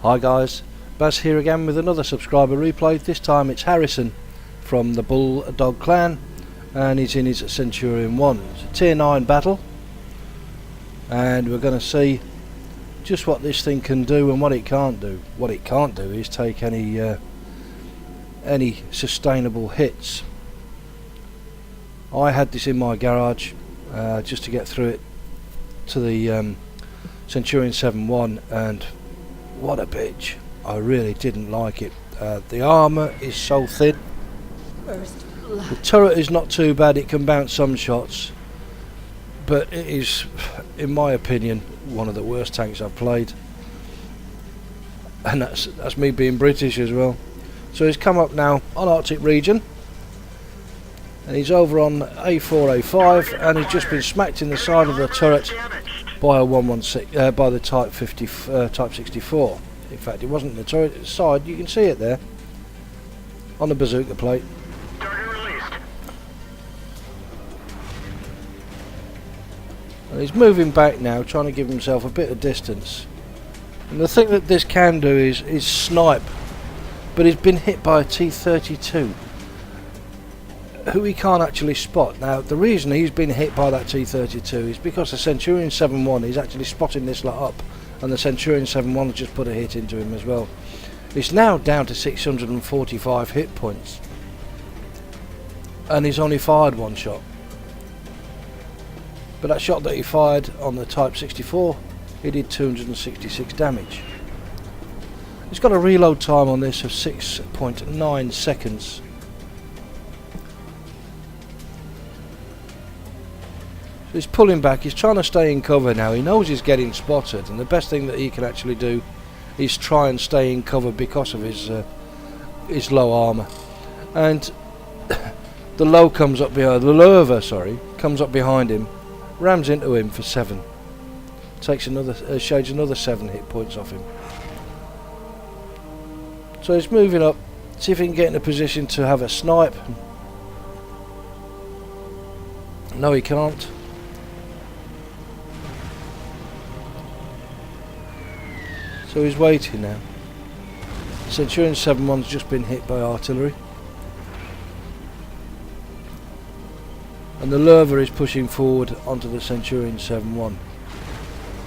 Hi guys, Baz here again with another subscriber replay. This time it's Harrison from the Bulldog clan and he's in his Centurion 1. It's a tier 9 battle and we're going to see just what this thing can do and what it can't do. What it can't do is take any sustainable hits. I had this in my garage just to get through it to the Centurion 7-1, and what a bitch. I really didn't like it. The armour is so thin. The turret is not too bad, it can bounce some shots, but it is, in my opinion, one of the worst tanks I've played, and that's me being British as well. So he's come up now on Arctic region and he's over on A4, A5, and he's just been smacked in the side of the turret by a 116 by the Type 64. In fact, it wasn't the turret, it's the side. You can see it there on the bazooka plate. And he's moving back now, trying to give himself a bit of distance. And the thing that this can do is snipe, but he's been hit by a T-32, who he can't actually spot. Now, the reason he's been hit by that T-32 is because the Centurion 7-1 is actually spotting this lot up, and the Centurion 7-1 has just put a hit into him as well. It's now down to 645 hit points, and he's only fired one shot. But that shot that he fired on the Type 64, he did 266 damage. He's got a reload time on this of 6.9 seconds. So he's pulling back, he's trying to stay in cover now. He knows he's getting spotted, and the best thing that he can actually do is try and stay in cover because of his low armour. And the low comes up behind, the Lurver, sorry, comes up behind him, rams into him for 7. Takes another, shades another 7 hit points off him. So he's moving up, see if he can get in a position to have a snipe. No, he can't. So he's waiting now. Centurion 7-1's just been hit by artillery. And the Lurver is pushing forward onto the Centurion 7-1.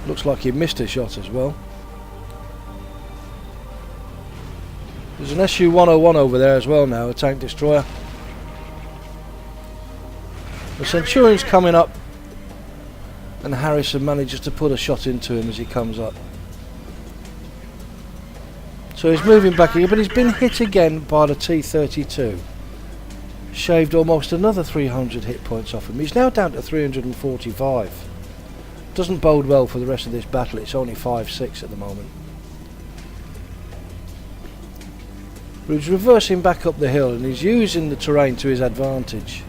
Looks like he missed a shot as well. There's an Su-101 over there as well now, a tank destroyer. The Centurion's coming up, and Harrison manages to put a shot into him as he comes up. So he's moving back again, but he's been hit again by the T-32. Shaved almost another 300 hit points off him. He's now down to 345. Doesn't bode well for the rest of this battle. It's only 5-6 at the moment. But he's reversing back up the hill and he's using the terrain to his advantage.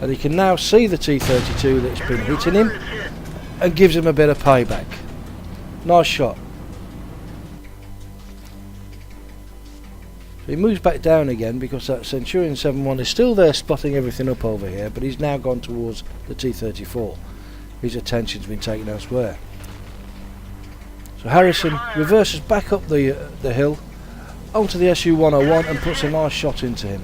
And he can now see the T-32 that's been hitting him and gives him a bit of payback. Nice shot. He moves back down again because that Centurion 7-1 is still there spotting everything up over here, but he's now gone towards the T-34. His attention's been taken elsewhere. So Harrison reverses back up the hill onto the Su-101 and puts a nice shot into him.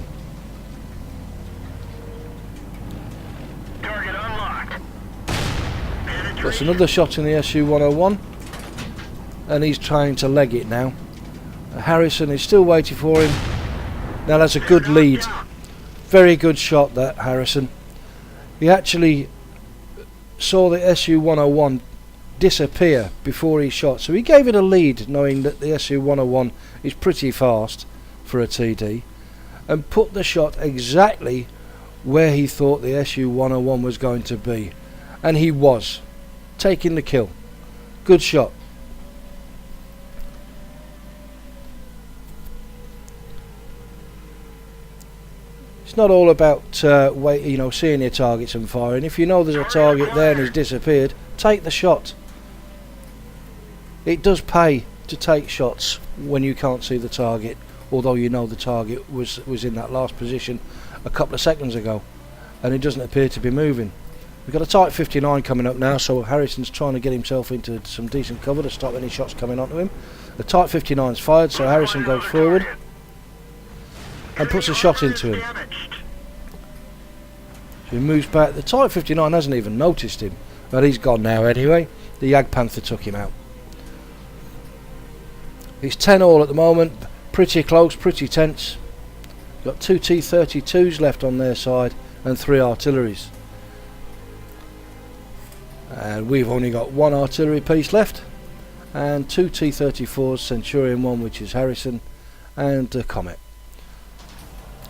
Target unlocked. Puts another shot in the Su-101 and he's trying to leg it now. Harrison is still waiting for him. Now that's a good lead. Very good shot that, Harrison. He actually saw the Su-101 disappear before he shot, so he gave it a lead knowing that the Su-101 is pretty fast for a TD, and put the shot exactly where he thought the Su-101 was going to be, and he was taking the kill. Good shot. It's not all about seeing your targets and firing. If you know there's a target there and he's disappeared, take the shot. It does pay to take shots when you can't see the target, although you know the target was in that last position a couple of seconds ago and it doesn't appear to be moving. We've got a Type 59 coming up now, so Harrison's trying to get himself into some decent cover to stop any shots coming onto him. The Type 59's fired, so Harrison goes forward and puts a shot into him. So he moves back. The Type 59 hasn't even noticed him, but he's gone now anyway. The Jagdpanther took him out. It's 10-all at the moment, pretty close, pretty tense. Got 2 T-32s left on their side and 3 artilleries. And we've only got 1 artillery piece left and 2 T-34s, Centurion 1, which is Harrison, and Comet.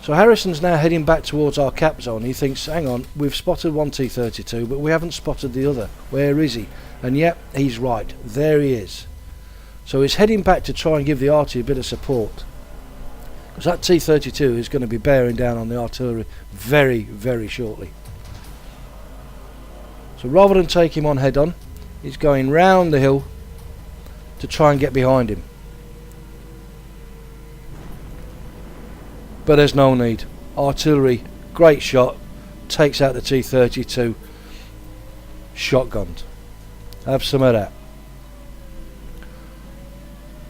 So Harrison's now heading back towards our cap zone. He thinks, hang on, we've spotted 1 T-32, but we haven't spotted the other. Where is he? And yep, he's right. There he is. So he's heading back to try and give the artillery a bit of support. Because that T-32 is going to be bearing down on the artillery very, very shortly. So rather than take him on head on, he's going round the hill to try and get behind him. But there's no need. Artillery, great shot, takes out the T-32, shotgunned. Have some of that.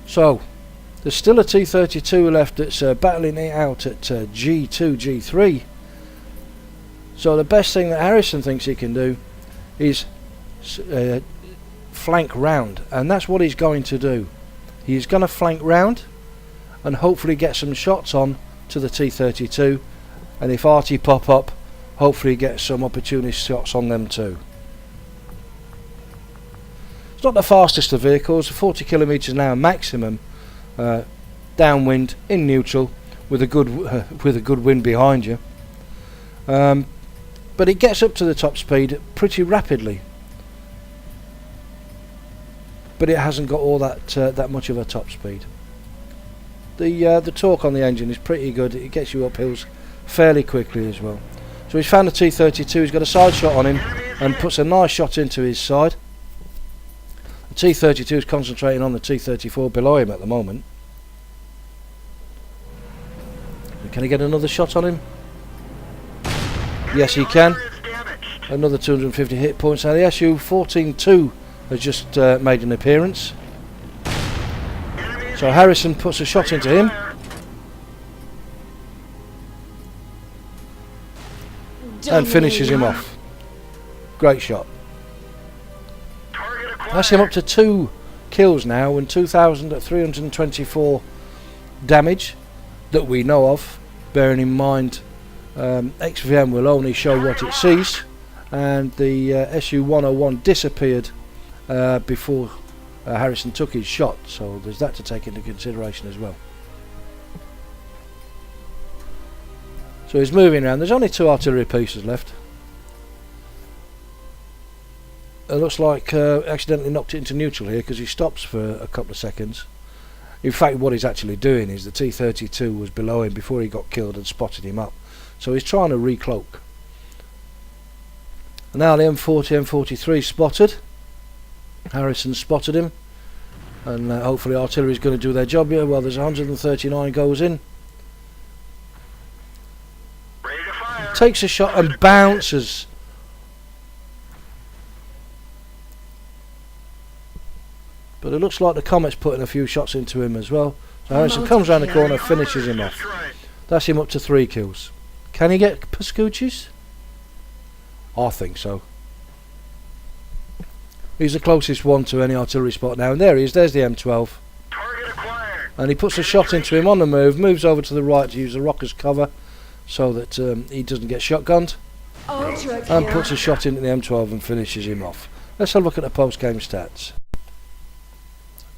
So there's still a T-32 left that's battling it out at G2, G3. So the best thing that Harrison thinks he can do is flank round, and that's what he's going to do. He's going to flank round and hopefully get some shots on to the T-32, and if arty pop up, hopefully get some opportunist shots on them too. It's not the fastest of vehicles, 40 kilometres an hour maximum, downwind in neutral with a good wind behind you. But it gets up to the top speed pretty rapidly. But it hasn't got all that much of a top speed. The torque on the engine is pretty good. It gets you up hills fairly quickly as well. So he's found the T-32. He's got a side shot on him and puts a nice shot into his side. The T-32 is concentrating on the T-34 below him at the moment. Can he get another shot on him? Yes, he can. Another 250 hit points. Now the Su-14-2 has just made an appearance. So Harrison puts a shot into him. And finishes him off. Great shot. That's him up to 2 kills now and 2,324 damage that we know of. Bearing in mind XVM will only show what it sees, and the Su-101 disappeared before Harrison took his shot, so there's that to take into consideration as well. So he's moving around. There's only 2 artillery pieces left. It looks like accidentally knocked it into neutral here because he stops for a couple of seconds. In fact, what he's actually doing is the T-32 was below him before he got killed and spotted him up. So he's trying to recloak. And now the M40, M43 spotted. Harrison spotted him. And hopefully artillery is going to do their job here. Well, there's 139 goes in. Takes a shot and bounces. But it looks like the Comet's putting a few shots into him as well. So Harrison comes around the corner, finishes him off. That's him up to 3 kills. Can he get Pascucci's? I think so. He's the closest one to any artillery spot now. And there he is, there's the M12. And he puts a shot into him on the move, moves over to the right to use the rock as cover so that he doesn't get shotgunned. And puts a shot into the M12 and finishes him off. Let's have a look at the post-game stats.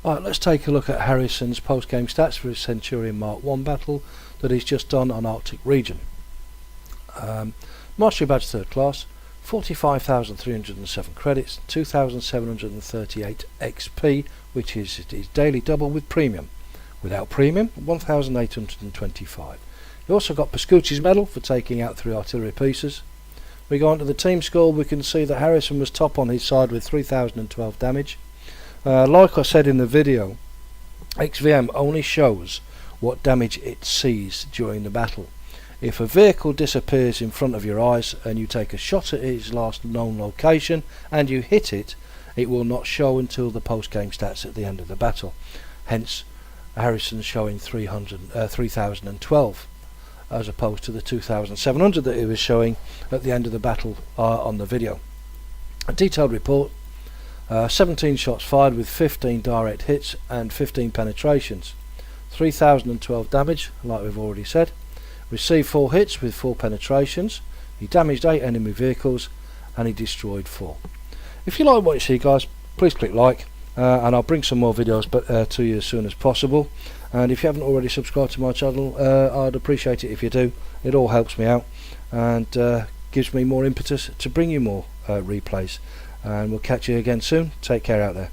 Alright, let's take a look at Harrison's post-game stats for his Centurion Mark 1 battle that he's just done on Arctic region. Mastery badge 3rd class, 45,307 credits, 2,738 XP, which is his daily double with premium. Without premium, 1,825. He also got Pascucci's medal for taking out 3 artillery pieces. We go on to the team score. We can see that Harrison was top on his side with 3,012 damage. Like I said in the video, XVM only shows what damage it sees during the battle. If a vehicle disappears in front of your eyes and you take a shot at its last known location and you hit it, it will not show until the post-game stats at the end of the battle. Hence Harrison showing 3012 as opposed to the 2700 that he was showing at the end of the battle on the video. A detailed report, 17 shots fired with 15 direct hits and 15 penetrations, 3012 damage, like we've already said. Received 4 hits with 4 penetrations. He damaged 8 enemy vehicles and he destroyed 4. If you like what you see, guys, please click like, and I'll bring some more videos to you as soon as possible. And if you haven't already subscribed to my channel, I'd appreciate it if you do. It all helps me out and gives me more impetus to bring you more replays. And we'll catch you again soon. Take care out there.